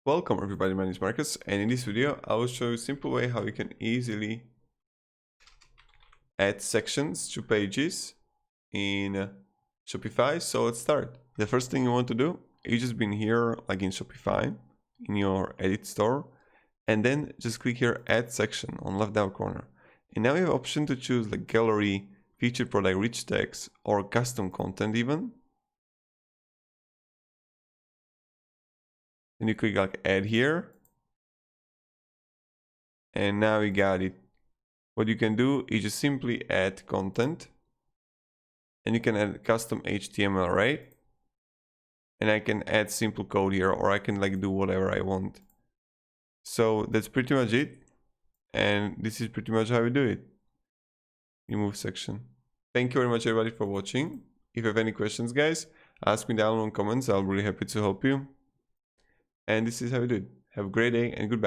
Welcome everybody, my name is Marcus, and in this video I will show you a simple way how you can easily add sections to pages in Shopify. So let's start. The first thing you want to do is just be in here, like in Shopify, in your edit store, and then just click here add section on left down corner. And now you have option to choose like gallery, featured product, rich text, or custom content even. And you click like add here, and now we got it. What you can do is just simply add content, and you can add custom HTML, right? And I can add simple code here, or I can like do whatever I want. So that's pretty much it, and this is pretty much how we do it. Remove section. Thank you very much everybody for watching. If you have any questions, guys, ask me down in comments. I'll be really happy to help you. And this is how we do it. Have a great day and goodbye.